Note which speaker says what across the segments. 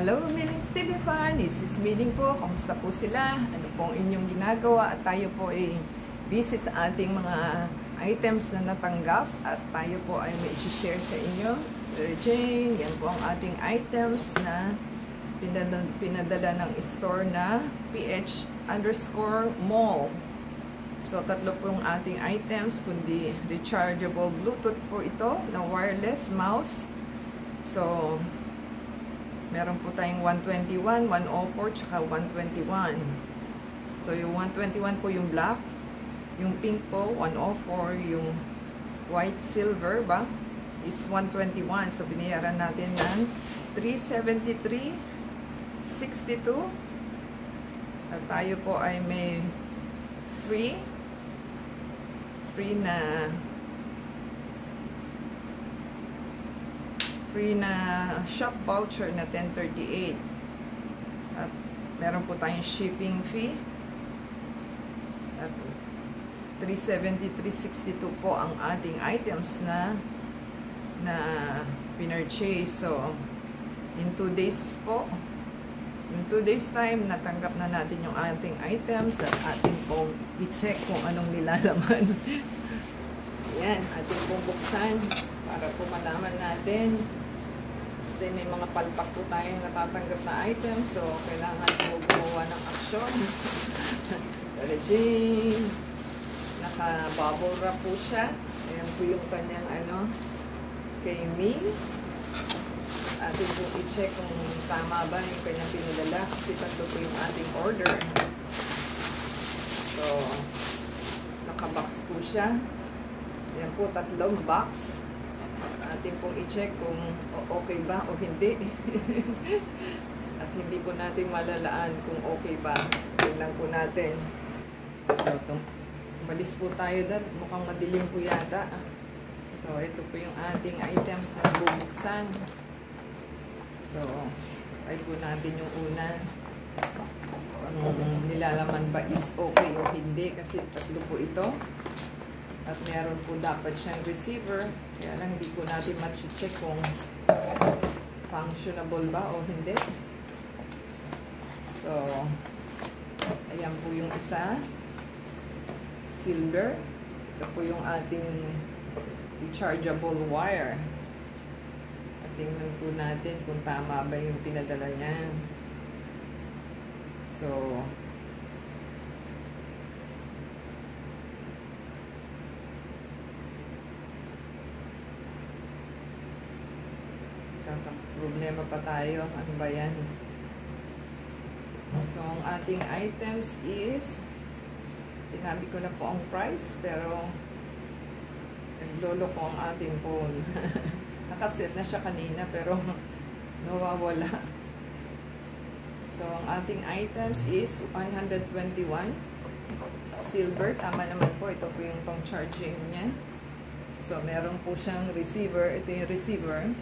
Speaker 1: Hello, Millings TV fan! This is Milling po. Kamusta po sila? Ano pong inyong ginagawa? At tayo po ay busy sa ating mga items na natanggap. At tayo po ay may share sa inyo. Mary Jane, yan po ang ating items na pinadala ng store na PH_mall. So, tatlo pong ating items, kundi rechargeable Bluetooth po ito na wireless mouse. So, meron po tayong 121, 104, tsaka 121. So, yung 121 po yung black. Yung pink po, 104. Yung white silver ba, is 121. So, binayaran natin ng 373.62. At tayo po ay may free na shop voucher na 1038. At meron po tayong shipping fee. At 373.62 po ang ating items na pinurchase. So, in 2 days po, in 2 days time, natanggap na natin yung ating items at ating pong i-check kung anong nilalaman. Yan, ating pong buksan para po malaman natin. Kasi may mga palpak po tayong natatanggap na items, so kailangan po gumawa ng aksyon. Mary Jane, naka-bubble wrap po siya. Ayan po yung kanyang kay Ming. Atin po i-check kung tama ba yung kanyang pinadala kasi tatlo po yung ating order. So, naka-box po siya. Ayan po, 3 box. Atin pong i-check kung okay ba o hindi. At hindi po natin malalaan kung okay ba. Yun lang po natin. So, umalis po tayo doon. Mukhang madilim po yata. So, ito po yung ating items na bubuksan. So, try po natin yung una. Kung nilalaman ba is okay o hindi. Kasi tatlo po ito. At meron po dapat siyang receiver. Kaya lang hindi po natin ma-check kung functionable ba o hindi. So, ayan po yung isa. Silver. Ito po yung ating rechargeable wire. At tingnan po natin kung tama ba yung pinadala niya. So, problema pa tayo. Ano ba yan? So, ang ating items is, sinabi ko na po ang price, pero naglolo ko ang ating phone. Nakaset na siya kanina, pero nawawala. So, ang ating items is 121. Silver. Tama naman po. Ito po yung pang-charging niya. So, meron po siyang receiver. Ito yung receiver.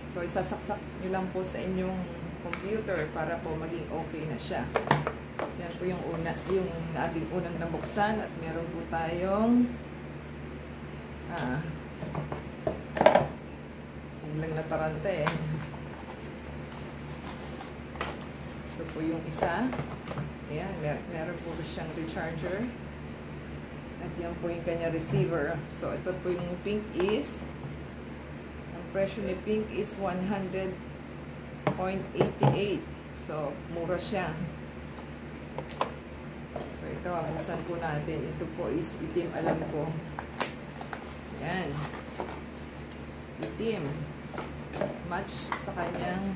Speaker 1: So, isasaksak nyo lang po sa inyong computer para po maging okay na siya. Yan po yung ating unang nabuksan. At meron po tayong lang natarante eh. Ito po yung isa. Ayan, meron po siyang recharger. At yan po yung kanya receiver. So, ito po yung pink is, presyo ni pink is 100.88. So, mura siya. So, ito, buksan po natin. Ito po is itim, alam ko. Yan. Itim. Match sa kanyang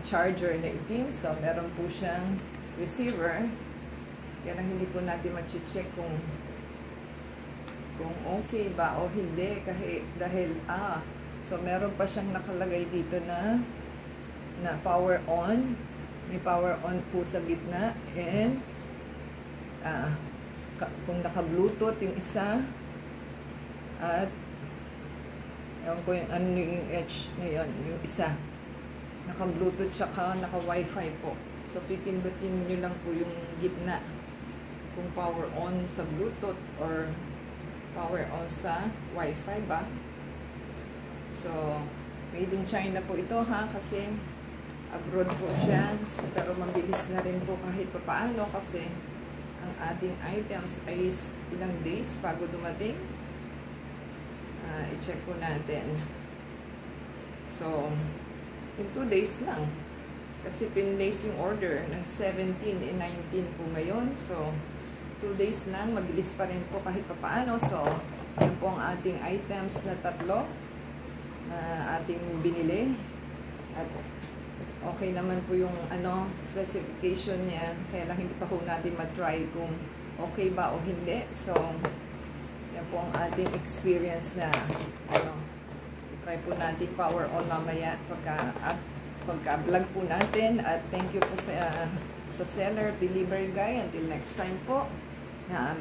Speaker 1: charger na itim. So, meron po siyang receiver. Kaya lang hindi po natin ma-check kung okay ba o hindi. Dahil so, meron pa siyang nakalagay dito na power on. May power on po sa gitna. And, kung naka-Bluetooth yung isa. At, ewan ko yung yung edge na yun, yung isa. Naka-Bluetooth tsaka naka-Wi-Fi po. So, pipindutin nyo lang po yung gitna. Kung power on sa Bluetooth or power on sa Wi-Fi ba. So, Made in China po ito ha, kasi abroad po siya. Pero mabilis na rin po kahit papaano kasi ang ating items ay ilang days bago dumating. I-check po natin. So, in 2 days lang. Kasi pinlace yung order ng 17 and 19 po ngayon. So, 2 days lang. Mabilis pa rin po kahit papaano. So, yan po ang ating items na 3 na ating binili. At okay naman po yung specification niya. Kaya lang hindi pa po natin matry kung okay ba o hindi. So, yan po ang ating experience na try po natin power on mamaya pagka vlog po natin. At thank you po sa seller, delivery guy. Until next time po,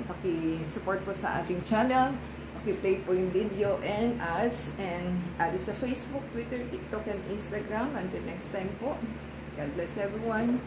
Speaker 1: paki-support po sa ating channel, paki-play po yung video and add sa Facebook, Twitter, TikTok and Instagram. Until next time po, God bless everyone.